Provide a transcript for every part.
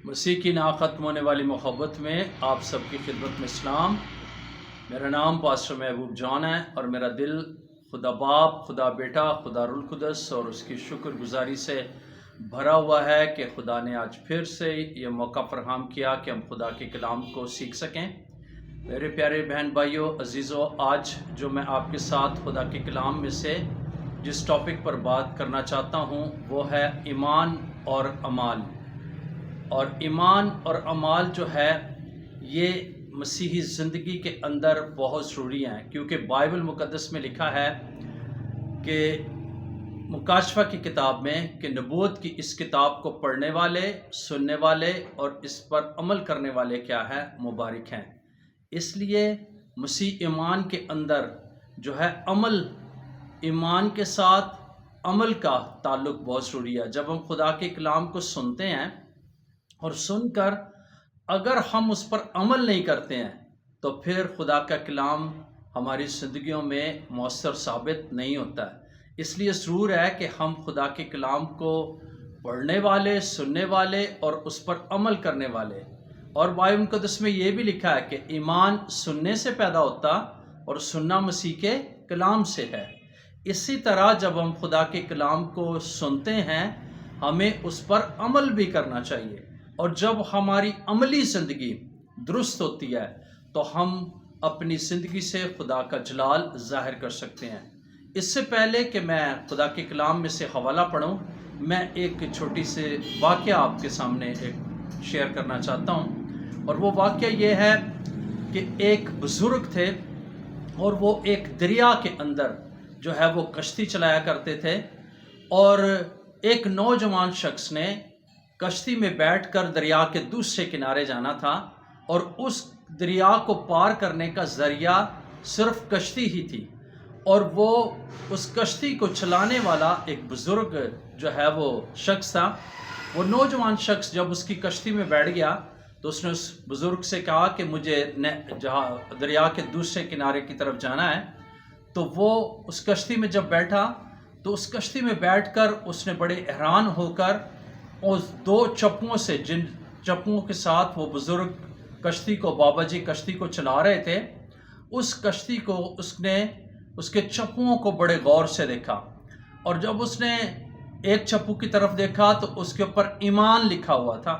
مسیح کی ناختم ہونے والی محبت میں آپ سب کی خدمت میں سلام۔ میرا نام پاسٹر محبوب جان ہے اور میرا دل خدا باپ، خدا بیٹا، خدا روح القدس اور اس کی شکر گزاری سے بھرا ہوا ہے کہ خدا نے آج پھر سے یہ موقع فراہم کیا کہ ہم خدا کے کلام کو سیکھ سکیں۔ میرے پیارے بہن بھائیوں عزیزوں، آج جو میں آپ کے ساتھ خدا کے کلام میں سے جس ٹاپک پر بات کرنا چاہتا ہوں وہ ہے ایمان اور اعمال۔ اور ایمان اور اعمال جو ہے یہ مسیحی زندگی کے اندر بہت ضروری ہیں، کیونکہ بائبل مقدس میں لکھا ہے کہ مکاشفہ کی کتاب میں کہ نبوت کی اس کتاب کو پڑھنے والے، سننے والے اور اس پر عمل کرنے والے کیا ہے؟ مبارک ہیں۔ اس لیے مسیح ایمان کے اندر جو ہے عمل، ایمان کے ساتھ عمل کا تعلق بہت ضروری ہے۔ جب ہم خدا کے کلام کو سنتے ہیں اور سن کر اگر ہم اس پر عمل نہیں کرتے ہیں تو پھر خدا کا کلام ہماری زندگیوں میں مؤثر ثابت نہیں ہوتا ہے۔ اس لیے ضرور ہے کہ ہم خدا کے کلام کو پڑھنے والے، سننے والے اور اس پر عمل کرنے والے۔ اور بائبل مقدس میں یہ بھی لکھا ہے کہ ایمان سننے سے پیدا ہوتا اور سننا مسیح کے کلام سے ہے۔ اسی طرح جب ہم خدا کے کلام کو سنتے ہیں ہمیں اس پر عمل بھی کرنا چاہیے، اور جب ہماری عملی زندگی درست ہوتی ہے تو ہم اپنی زندگی سے خدا کا جلال ظاہر کر سکتے ہیں۔ اس سے پہلے کہ میں خدا کے کلام میں سے حوالہ پڑھوں، میں ایک چھوٹی سے واقعہ آپ کے سامنے شیئر کرنا چاہتا ہوں۔ اور وہ واقعہ یہ ہے کہ ایک بزرگ تھے اور وہ ایک دریا کے اندر جو ہے وہ کشتی چلایا کرتے تھے، اور ایک نوجوان شخص نے کشتی میں بیٹھ کر دریا کے دوسرے کنارے جانا تھا، اور اس دریا کو پار کرنے کا ذریعہ صرف کشتی ہی تھی، اور وہ اس کشتی کو چلانے والا ایک بزرگ جو ہے وہ شخص تھا۔ وہ نوجوان شخص جب اس کی کشتی میں بیٹھ گیا تو اس نے اس بزرگ سے کہا کہ مجھے جہاں دریا کے دوسرے کنارے کی طرف جانا ہے۔ تو وہ اس کشتی میں جب بیٹھا تو اس کشتی میں بیٹھ کر اس نے بڑے حیران ہو کر اس دو چپوؤں سے، جن چپوؤں کے ساتھ وہ بزرگ کشتی کو، بابا جی کشتی کو چلا رہے تھے، اس کشتی کو اس نے اس کے چپوؤں کو بڑے غور سے دیکھا، اور جب اس نے ایک چپو کی طرف دیکھا تو اس کے اوپر ایمان لکھا ہوا تھا،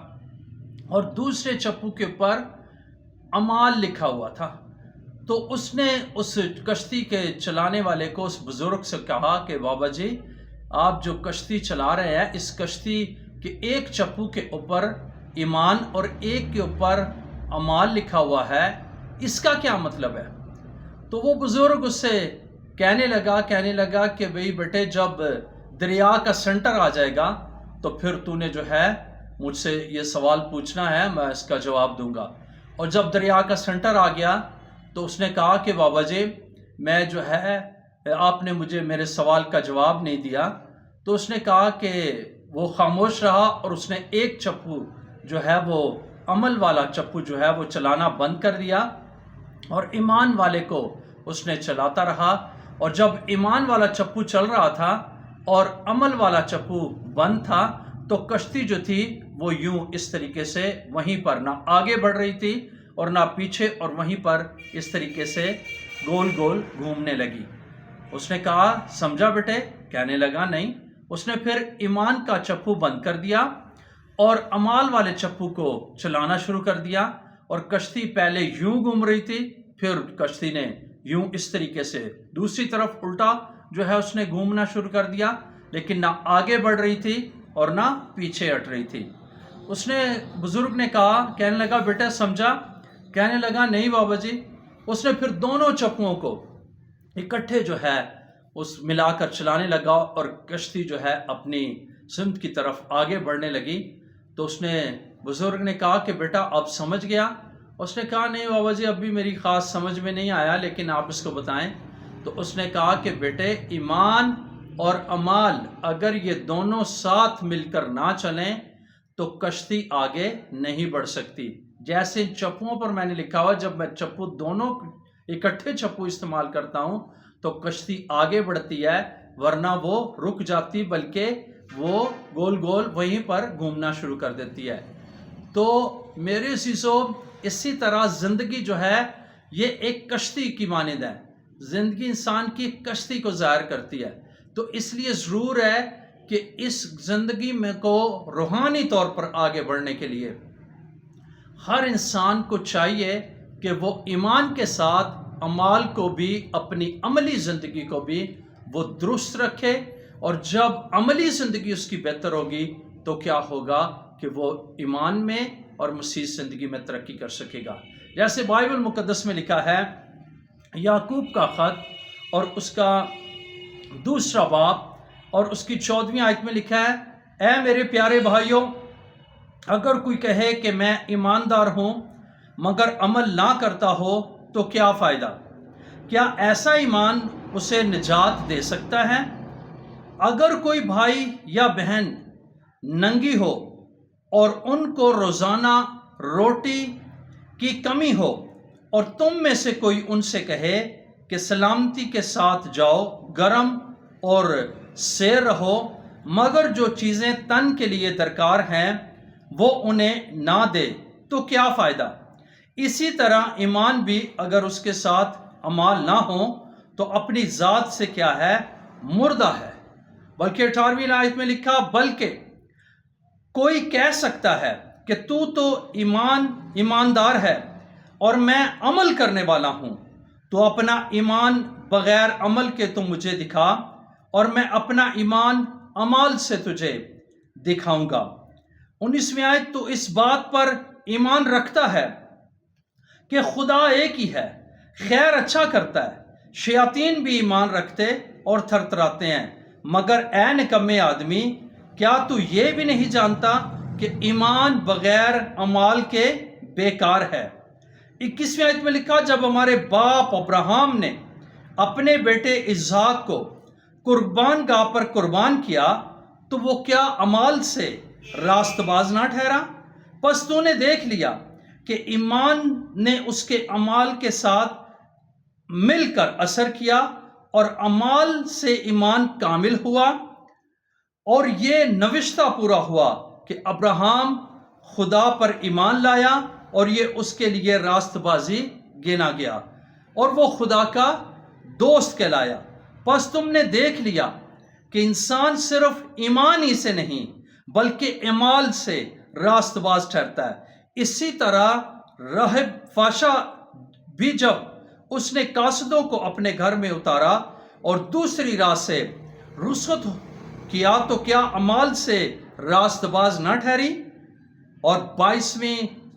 اور دوسرے چپو کے اوپر اعمال لکھا ہوا تھا۔ تو اس نے اس کشتی کے چلانے والے کو، اس بزرگ سے کہا کہ بابا جی آپ جو کشتی چلا رہے ہیں، اس کشتی کہ ایک چپو کے اوپر ایمان اور ایک کے اوپر اعمال لکھا ہوا ہے، اس کا کیا مطلب ہے؟ تو وہ بزرگ اس سے کہنے لگا کہ بھئی بیٹے، جب دریا کا سنٹر آ جائے گا تو پھر تو نے جو ہے مجھ سے یہ سوال پوچھنا ہے، میں اس کا جواب دوں گا۔ اور جب دریا کا سنٹر آ گیا تو اس نے کہا کہ بابا جی میں جو ہے آپ نے مجھے میرے سوال کا جواب نہیں دیا۔ تو اس نے کہا کہ وہ خاموش رہا، اور اس نے ایک چپو جو ہے وہ عمل والا چپو جو ہے وہ چلانا بند کر دیا، اور ایمان والے کو اس نے چلاتا رہا۔ اور جب ایمان والا چپو چل رہا تھا اور عمل والا چپو بند تھا تو کشتی جو تھی وہ یوں اس طریقے سے وہیں پر نہ آگے بڑھ رہی تھی اور نہ پیچھے، اور وہیں پر اس طریقے سے گول گول گھومنے لگی۔ اس نے کہا سمجھا بیٹے؟ کہنے لگا نہیں۔ اس نے پھر ایمان کا چپو بند کر دیا اور اعمال والے چپو کو چلانا شروع کر دیا، اور کشتی پہلے یوں گھوم رہی تھی، پھر کشتی نے یوں اس طریقے سے دوسری طرف الٹا جو ہے اس نے گھومنا شروع کر دیا، لیکن نہ آگے بڑھ رہی تھی اور نہ پیچھے ہٹ رہی تھی۔ اس نے بزرگ نے کہا، کہنے لگا بیٹا سمجھا؟ کہنے لگا نہیں بابا جی۔ اس نے پھر دونوں چپوؤں کو اکٹھے جو ہے اس ملا کر چلانے لگا، اور کشتی جو ہے اپنی سمت کی طرف آگے بڑھنے لگی۔ تو اس نے بزرگ نے کہا کہ بیٹا اب سمجھ گیا؟ اس نے کہا نہیں بابا جی اب بھی میری خاص سمجھ میں نہیں آیا، لیکن آپ اس کو بتائیں۔ تو اس نے کہا کہ بیٹے ایمان اور اعمال اگر یہ دونوں ساتھ مل کر نہ چلیں تو کشتی آگے نہیں بڑھ سکتی۔ جیسے ان چپوؤں پر میں نے لکھا ہوا، جب میں چپو دونوں اکٹھے چپو استعمال کرتا ہوں تو کشتی آگے بڑھتی ہے، ورنہ وہ رک جاتی، بلکہ وہ گول گول وہیں پر گھومنا شروع کر دیتی ہے۔ تو میرے عزیزو اسی طرح زندگی جو ہے یہ ایک کشتی کی مانند ہے، زندگی انسان کی کشتی کو ظاہر کرتی ہے، تو اس لیے ضرور ہے کہ اس زندگی میں کو روحانی طور پر آگے بڑھنے کے لیے ہر انسان کو چاہیے کہ وہ ایمان کے ساتھ اعمال کو بھی، اپنی عملی زندگی کو بھی وہ درست رکھے، اور جب عملی زندگی اس کی بہتر ہوگی تو کیا ہوگا کہ وہ ایمان میں اور مسیح زندگی میں ترقی کر سکے گا۔ جیسے بائبل مقدس میں لکھا ہے، یعقوب کا خط اور اس کا 2 باب اور اس کی 14ویں آیت میں لکھا ہے، اے میرے پیارے بھائیوں، اگر کوئی کہے کہ میں ایماندار ہوں مگر عمل نہ کرتا ہو تو کیا فائدہ؟ کیا ایسا ایمان اسے نجات دے سکتا ہے؟ اگر کوئی بھائی یا بہن ننگی ہو اور ان کو روزانہ روٹی کی کمی ہو، اور تم میں سے کوئی ان سے کہے کہ سلامتی کے ساتھ جاؤ، گرم اور سیر رہو، مگر جو چیزیں تن کے لیے درکار ہیں وہ انہیں نہ دے، تو کیا فائدہ؟ اسی طرح ایمان بھی اگر اس کے ساتھ اعمال نہ ہوں تو اپنی ذات سے کیا ہے؟ مردہ ہے۔ بلکہ 18ویں آیت میں لکھا، بلکہ کوئی کہہ سکتا ہے کہ تو ایماندار ہے اور میں عمل کرنے والا ہوں، تو اپنا ایمان بغیر عمل کے تم مجھے دکھا اور میں اپنا ایمان اعمال سے تجھے دکھاؤں گا۔ 19ویں آیت، تو اس بات پر ایمان رکھتا ہے کہ خدا ایک ہی ہے، خیر اچھا کرتا ہے۔ شیاطین بھی ایمان رکھتے اور تھرتھراتے ہیں۔ مگر اے نکمے آدمی، کیا تو یہ بھی نہیں جانتا کہ ایمان بغیر اعمال کے بیکار ہے؟ 21ویں آیت میں لکھا، جب ہمارے باپ ابراہیم نے اپنے بیٹے اسحاق کو قربان گاہ پر قربان کیا تو وہ کیا اعمال سے راست باز نہ ٹھہرا؟ پس تو نے دیکھ لیا کہ ایمان نے اس کے اعمال کے ساتھ مل کر اثر کیا، اور اعمال سے ایمان کامل ہوا، اور یہ نوشتہ پورا ہوا کہ ابراہیم خدا پر ایمان لایا اور یہ اس کے لیے راست بازی گنا گیا، اور وہ خدا کا دوست کہلایا۔ پس تم نے دیکھ لیا کہ انسان صرف ایمان ہی سے نہیں بلکہ اعمال سے راست باز ٹھہرتا ہے۔ اسی طرح راہب فاشا بھی جب اس نے قاصدوں کو اپنے گھر میں اتارا اور دوسری راہ سے رخصت کیا تو کیا اعمال سے راست باز نہ ٹھہری؟ اور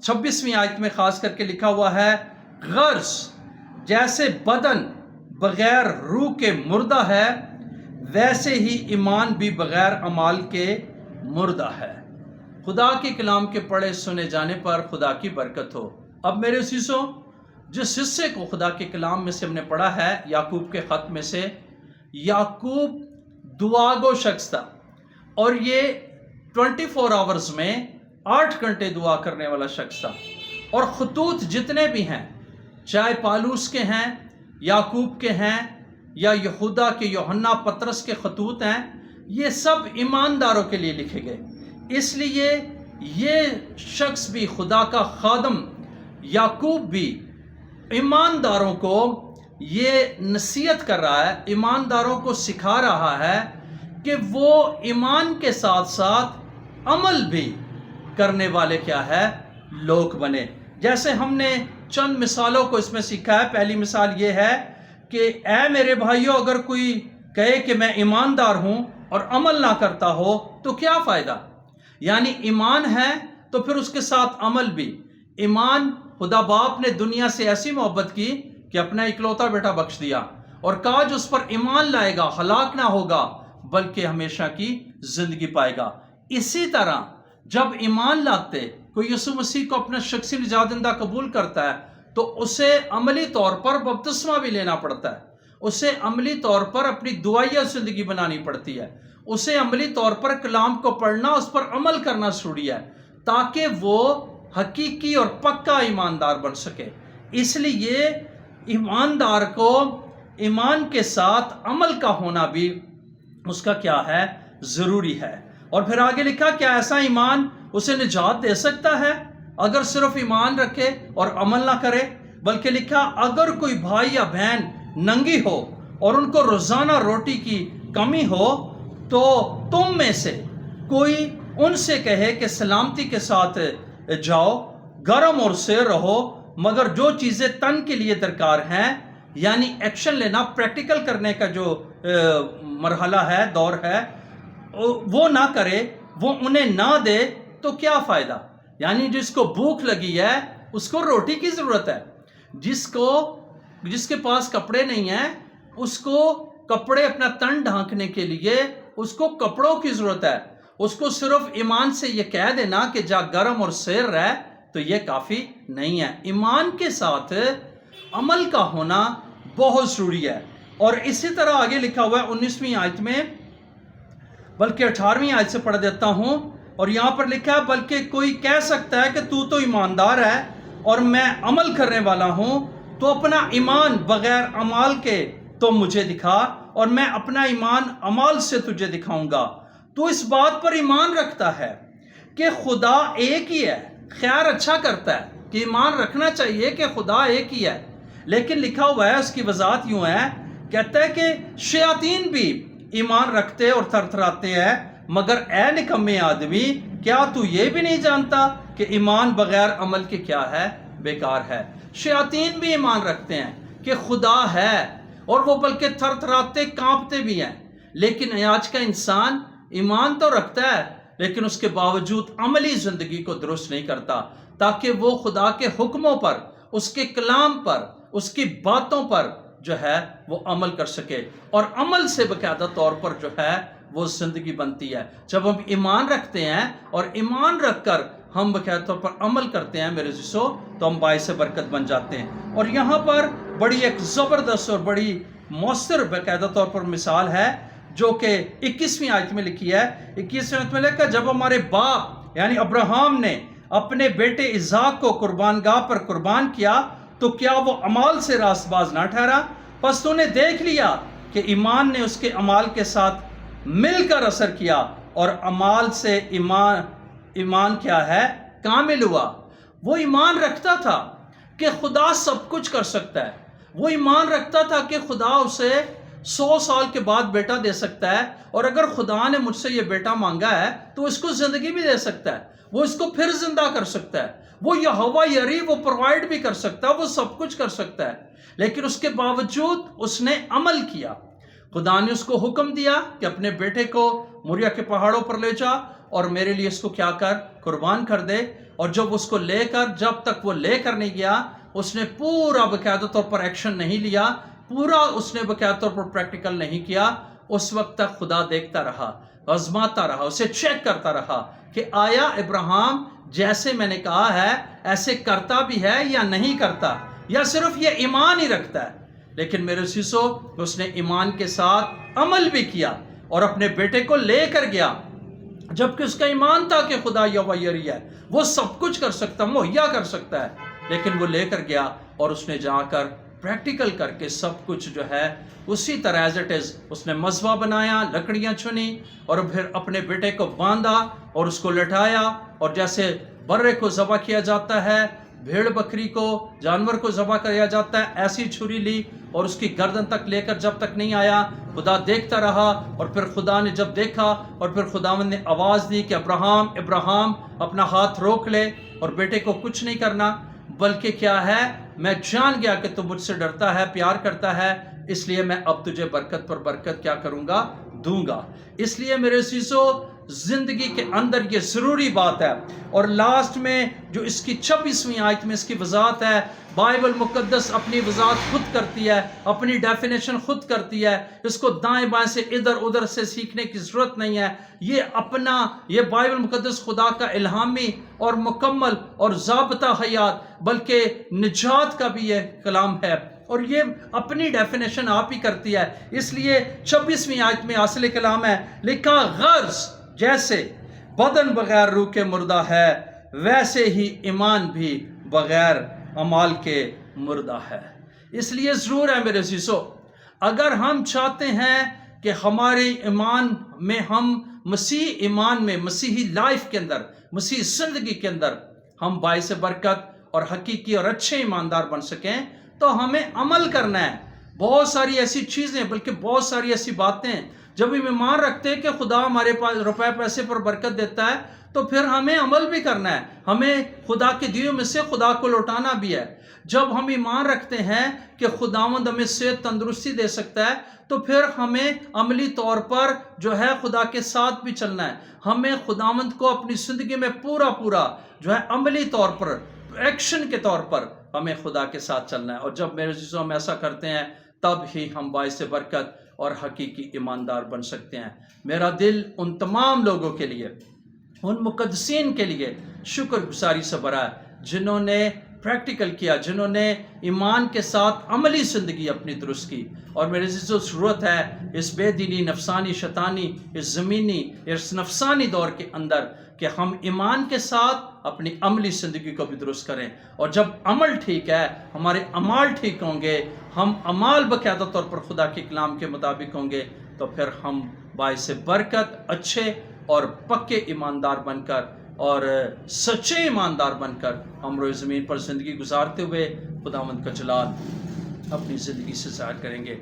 26ویں آیت میں خاص کر کے لکھا ہوا ہے، غرض جیسے بدن بغیر روح کے مردہ ہے، ویسے ہی ایمان بھی بغیر اعمال کے مردہ ہے۔ خدا کے کلام کے پڑھے سنے جانے پر خدا کی برکت ہو۔ اب میرے عزیزو، جس حصے کو خدا کے کلام میں سے ہم نے پڑھا ہے، یعقوب کے خط میں سے، یعقوب دعا گو شخص تھا، اور یہ 24 آورز میں 8 گھنٹے دعا کرنے والا شخص تھا، اور خطوط جتنے بھی ہیں، چاہے پالوس کے ہیں، یعقوب کے ہیں، یا یہودا کے، یوحنا پطرس کے خطوط ہیں، یہ سب ایمانداروں کے لیے لکھے گئے۔ اس لیے یہ شخص بھی، خدا کا خادم یعقوب بھی، ایمانداروں کو یہ نصیحت کر رہا ہے، ایمانداروں کو سکھا رہا ہے کہ وہ ایمان کے ساتھ ساتھ عمل بھی کرنے والے کیا ہے؟ لوگ بنے۔ جیسے ہم نے چند مثالوں کو اس میں سیکھا ہے۔ پہلی مثال یہ ہے کہ اے میرے بھائیوں، اگر کوئی کہے کہ میں ایماندار ہوں اور عمل نہ کرتا ہو تو کیا فائدہ؟ یعنی ایمان ہے تو پھر اس کے ساتھ عمل بھی۔ ایمان، خدا باپ نے دنیا سے ایسی محبت کی کہ اپنا اکلوتا بیٹا بخش دیا، اور کہا جو اس پر ایمان لائے گا ہلاک نہ ہوگا بلکہ ہمیشہ کی زندگی پائے گا۔ اسی طرح جب ایمان لاتے کوئی یسوع مسیح کو اپنا شخصی نجات دہندہ قبول کرتا ہے تو اسے عملی طور پر بپتسمہ بھی لینا پڑتا ہے، اسے عملی طور پر اپنی دعائیہ زندگی بنانی پڑتی ہے، اسے عملی طور پر کلام کو پڑھنا، اس پر عمل کرنا ضروری ہے تاکہ وہ حقیقی اور پکا ایماندار بن سکے۔ اس لیے ایماندار کو ایمان کے ساتھ عمل کا ہونا بھی اس کا کیا ہے؟ ضروری ہے۔ اور پھر آگے لکھا، کیا ایسا ایمان اسے نجات دے سکتا ہے اگر صرف ایمان رکھے اور عمل نہ کرے؟ بلکہ لکھا اگر کوئی بھائی یا بہن ننگی ہو اور ان کو روزانہ روٹی کی کمی ہو تو تم میں سے کوئی ان سے کہے کہ سلامتی کے ساتھ جاؤ، گرم اور سیر رہو، مگر جو چیزیں تن کے لیے درکار ہیں، یعنی ایکشن لینا، پریکٹیکل کرنے کا جو مرحلہ ہے، دور ہے، وہ نہ کرے، وہ انہیں نہ دے تو کیا فائدہ؟ یعنی جس کو بھوک لگی ہے اس کو روٹی کی ضرورت ہے، جس کے پاس کپڑے نہیں ہیں اس کو کپڑے اپنا تن ڈھانکنے کے لیے اس کو کپڑوں کی ضرورت ہے۔ اس کو صرف ایمان سے یہ کہہ دینا کہ جا گرم اور سیر رہ تو یہ کافی نہیں ہے۔ ایمان کے ساتھ عمل کا ہونا بہت ضروری ہے۔ اور اسی طرح آگے لکھا ہوا ہے 19ویں آیت میں، بلکہ 18ویں آیت سے پڑھ دیتا ہوں، اور یہاں پر لکھا ہے بلکہ کوئی کہہ سکتا ہے کہ تو ایماندار ہے اور میں عمل کرنے والا ہوں، تو اپنا ایمان بغیر اعمال کے تو مجھے دکھا اور میں اپنا ایمان عمال سے تجھے دکھاؤں گا۔ تو اس بات پر ایمان رکھتا ہے کہ خدا ایک ہی ہے، خیر اچھا کرتا ہے کہ ایمان رکھنا چاہیے کہ خدا ایک ہی ہے، لیکن لکھا ہوا ہے اس کی وضاحت یوں ہے، کہتا ہے کہ شیاطین بھی ایمان رکھتے اور تھرتھراتے ہیں، مگر اے نکمے آدمی، کیا تو یہ بھی نہیں جانتا کہ ایمان بغیر عمل کے کیا ہے؟ بیکار ہے۔ شیاطین بھی ایمان رکھتے ہیں کہ خدا ہے، اور وہ بلکہ تھرتھراتے کانپتے بھی ہیں، لیکن آج کا انسان ایمان تو رکھتا ہے لیکن اس کے باوجود عملی زندگی کو درست نہیں کرتا، تاکہ وہ خدا کے حکموں پر، اس کے کلام پر، اس کی باتوں پر جو ہے وہ عمل کر سکے، اور عمل سے باقاعدہ طور پر جو ہے وہ زندگی بنتی ہے۔ جب ہم ایمان رکھتے ہیں اور ایمان رکھ کر ہم باقاعدہ طور پر عمل کرتے ہیں میرے عزیزو، تو ہم باعث برکت بن جاتے ہیں۔ اور یہاں پر بڑی ایک زبردست اور بڑی مؤثر باقاعدہ طور پر مثال ہے جو کہ 21ویں آیت میں لکھی ہے۔ 21ویں آیت میں لکھا جب ہمارے باپ یعنی ابراہیم نے اپنے بیٹے اسحاق کو قربان گاہ پر قربان کیا تو کیا وہ اعمال سے راست باز نہ ٹھہرا؟ پس تو نے دیکھ لیا کہ ایمان نے اس کے اعمال کے ساتھ مل کر اثر کیا، اور اعمال سے ایمان کیا ہے؟ کامل ہوا۔ وہ ایمان رکھتا تھا کہ خدا سب کچھ کر سکتا ہے، وہ ایمان رکھتا تھا کہ خدا اسے 100 سال کے بعد بیٹا دے سکتا ہے، اور اگر خدا نے مجھ سے یہ بیٹا مانگا ہے تو اس کو زندگی بھی دے سکتا ہے، وہ اس کو پھر زندہ کر سکتا ہے، وہ یہوہ یری وہ پرووائڈ بھی کر سکتا ہے، وہ سب کچھ کر سکتا ہے۔ لیکن اس کے باوجود اس نے عمل کیا۔ خدا نے اس کو حکم دیا کہ اپنے بیٹے کو موریا کے پہاڑوں پر لے جا اور میرے لیے اس کو کیا کر؟ قربان کر دے۔ اور جب اس کو جب تک وہ لے کر نہیں گیا، اس نے پورا باقاعدہ طور پر ایکشن نہیں لیا، پورا اس نے باقاعدہ طور پر پریکٹیکل نہیں کیا۔ اس وقت تک خدا دیکھتا رہا، آزماتا رہا، اسے چیک کرتا رہا کہ آیا ابراہیم جیسے میں نے کہا ہے ایسے کرتا بھی ہے یا نہیں کرتا، یا صرف یہ ایمان ہی رکھتا ہے۔ لیکن میرے عزیزو، اس نے ایمان کے ساتھ عمل بھی کیا اور اپنے بیٹے کو لے کر گیا، جبکہ اس کا ایمان تھا کہ خدا یہوہ یری ہے، وہ سب کچھ کر سکتا، مہیا کر سکتا ہے۔ لیکن وہ لے کر گیا اور اس نے جا کر پریکٹیکل کر کے سب کچھ جو ہے اسی طرح ایز اٹ از اس نے مذبح بنایا، لکڑیاں چنی اور پھر اپنے بیٹے کو باندھا اور اس کو لٹایا، اور جیسے برے کو ذبح کیا جاتا ہے، بھیڑ بکری کو، جانور کو ذبح کیا جاتا ہے، ایسی چھری لی اور اس کی گردن تک لے کر جب تک نہیں آیا، خدا دیکھتا رہا، اور پھر خدا نے جب دیکھا اور پھر خداوند نے آواز دی کہ ابراہیم ابراہیم اپنا ہاتھ روک لے اور بیٹے کو کچھ نہیں کرنا، بلکہ کیا ہے، میں جان گیا کہ تو مجھ سے ڈرتا ہے، پیار کرتا ہے، اس لیے میں اب تجھے برکت پر برکت کیا کروں گا؟ دوں گا۔ اس لیے میرے عزیزو، زندگی کے اندر یہ ضروری بات ہے۔ اور لاسٹ میں جو اس کی 26ویں آیت میں اس کی وضاحت ہے، بائبل مقدس اپنی وضاحت خود کرتی ہے، اپنی ڈیفینیشن خود کرتی ہے، اس کو دائیں بائیں سے ادھر ادھر سے سیکھنے کی ضرورت نہیں ہے۔ یہ بائبل مقدس خدا کا الہامی اور مکمل اور ضابطہ حیات بلکہ نجات کا بھی یہ کلام ہے، اور یہ اپنی ڈیفینیشن آپ ہی کرتی ہے۔ اس لیے 26ویں آیت میں اصل کلام ہے لکھا، غرض جیسے بدن بغیر روح کے مردہ ہے، ویسے ہی ایمان بھی بغیر اعمال کے مردہ ہے۔ اس لیے ضرور ہے میرے عزیزو، اگر ہم چاہتے ہیں کہ ہمارے ایمان میں ہم مسیح ایمان میں، مسیحی لائف کے اندر، مسیح زندگی کے اندر ہم باعث برکت اور حقیقی اور اچھے ایماندار بن سکیں تو ہمیں عمل کرنا ہے۔ بہت ساری ایسی چیزیں، بلکہ بہت ساری ایسی باتیں جب ہم ایمان رکھتے ہیں کہ خدا ہمارے پاس روپے پیسے پر برکت دیتا ہے تو پھر ہمیں عمل بھی کرنا ہے، ہمیں خدا کے دیے میں سے خدا کو لوٹانا بھی ہے۔ جب ہم ایمان رکھتے ہیں کہ خداوند ہمیں صحت تندرستی دے سکتا ہے تو پھر ہمیں عملی طور پر جو ہے خدا کے ساتھ بھی چلنا ہے۔ ہمیں خداوند کو اپنی زندگی میں پورا جو ہے عملی طور پر، ایکشن کے طور پر ہمیں خدا کے ساتھ چلنا ہے۔ اور جب میرے عزیزوں ہم ایسا کرتے ہیں تب ہی ہم باعث برکت اور حقیقی ایماندار بن سکتے ہیں۔ میرا دل ان تمام لوگوں کے لیے، ان مقدسین کے لیے شکر گزاری سے بھرا ہے جنہوں نے پریکٹیکل کیا، جنہوں نے ایمان کے ساتھ عملی زندگی اپنی درست کی۔ اور میرے عزیزوں ضرورت ہے اس بے دینی، نفسانی، شیطانی، اس زمینی، اس نفسانی دور کے اندر کہ ہم ایمان کے ساتھ اپنی عملی زندگی کو بھی درست کریں۔ اور جب عمل ٹھیک ہے، ہمارے اعمال ٹھیک ہوں گے، ہم اعمال باقاعدہ طور پر خدا کے کلام کے مطابق ہوں گے تو پھر ہم باعث برکت، اچھے اور پکے ایماندار بن کر اور سچے ایماندار بن کر ہم روئے زمین پر زندگی گزارتے ہوئے خداوند کا جلال اپنی زندگی سے ظاہر کریں گے۔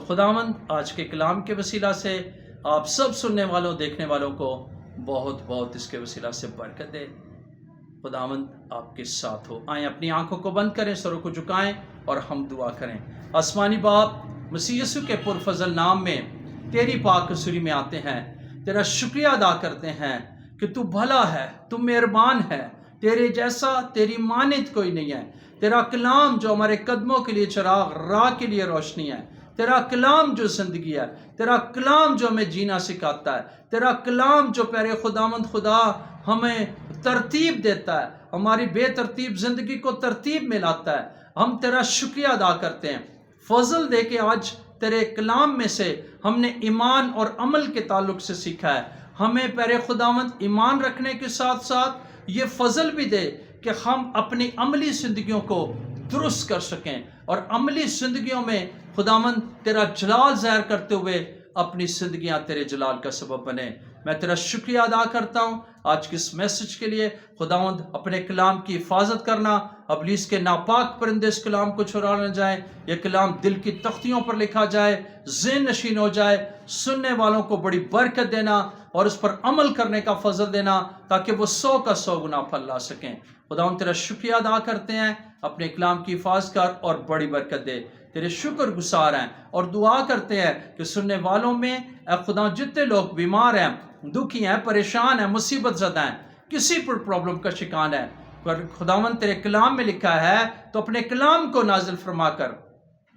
خداوند آج کے کلام کے وسیلہ سے آپ سب سننے والوں، دیکھنے والوں کو بہت اس کے وسیلہ سے برکت دے۔ خداوند آپ کے ساتھ ہو۔ آئیں اپنی آنکھوں کو بند کریں، سروں کو جھکائیں اور ہم دعا کریں۔ آسمانی باپ، مسیح یسوع کے پرفضل نام میں تیری پاک حضوری میں آتے ہیں، تیرا شکریہ ادا کرتے ہیں کہ تو بھلا ہے، تو مہربان ہے، تیرے جیسا، تیری مانند کوئی نہیں ہے۔ تیرا کلام جو ہمارے قدموں کے لیے چراغ، راہ کے لیے روشنی ہے، تیرا کلام جو زندگی ہے، تیرا کلام جو ہمیں جینا سکھاتا ہے، تیرا کلام جو پیارے خداوند خدا ہمیں ترتیب دیتا ہے، ہماری بے ترتیب زندگی کو ترتیب میں لاتا ہے۔ ہم تیرا شکریہ ادا کرتے ہیں۔ فضل دے کے آج تیرے کلام میں سے ہم نے ایمان اور عمل کے تعلق سے سیکھا ہے۔ ہمیں پیارے خداوند ایمان رکھنے کے ساتھ ساتھ یہ فضل بھی دے کہ ہم اپنی عملی زندگیوں کو درست کر سکیں اور عملی زندگیوں میں خداوند تیرا جلال ظاہر کرتے ہوئے اپنی زندگیاں تیرے جلال کا سبب بنے۔ میں تیرا شکریہ ادا کرتا ہوں آج کی اس میسج کے لیے۔ خداوند اپنے کلام کی حفاظت کرنا، ابلیس کے ناپاک پرندے اس کلام کو چرا نہ جائیں، یہ کلام دل کی تختیوں پر لکھا جائے، ذہن نشین ہو جائے، سننے والوں کو بڑی برکت دینا اور اس پر عمل کرنے کا فضل دینا تاکہ وہ 100 کا 100 گنا پھل لا سکیں۔ خداوند تیرا شکریہ ادا کرتے ہیں، اپنے کلام کی حفاظت کر اور بڑی برکت دے۔ تیرے شکر گزار ہیں اور دعا کرتے ہیں کہ سننے والوں میں اے خدا جتنے لوگ بیمار ہیں، دکھی ہیں، پریشان ہیں، مصیبت زدہ ہیں، کسی پر پرابلم کا شکار ہے، پر خداوند تیرے کلام میں لکھا ہے تو اپنے کلام کو نازل فرما کر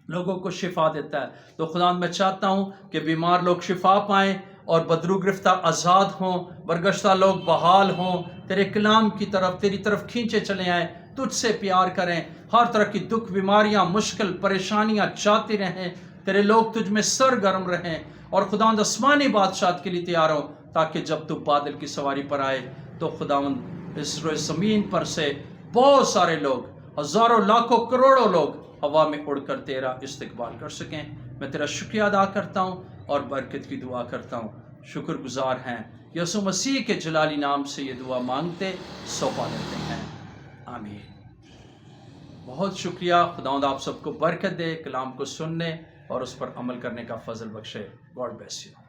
لوگوں کو شفا دیتا ہے۔ تو خداوند میں چاہتا ہوں کہ بیمار لوگ شفا پائیں اور بدرو گرفتہ آزاد ہوں، برگشتہ لوگ بحال ہوں، تیرے کلام کی طرف، تیری طرف کھینچے چلے آئیں، تجھ سے پیار کریں، ہر طرح کی دکھ، بیماریاں، مشکل، پریشانیاں جاتی رہیں، تیرے لوگ تجھ میں سرگرم رہیں اور خداوند آسمانی بادشاہت کے لیے تیار ہو تاکہ جب تو بادل کی سواری پر آئے تو خداوند اس روئے زمین پر سے بہت سارے لوگ، ہزاروں، لاکھوں، کروڑوں لوگ ہوا میں اڑ کر تیرا استقبال کر سکیں۔ میں تیرا شکریہ ادا کرتا ہوں اور برکت کی دعا کرتا ہوں۔ شکر گزار ہیں، یسوع مسیح کے جلالی نام سے یہ دعا مانگتے سونپا لیتے ہیں، آمین۔ بہت شکریہ۔ خداوند آپ سب کو برکت دے، کلام کو سننے اور اس پر عمل کرنے کا فضل بخشے۔ God bless you.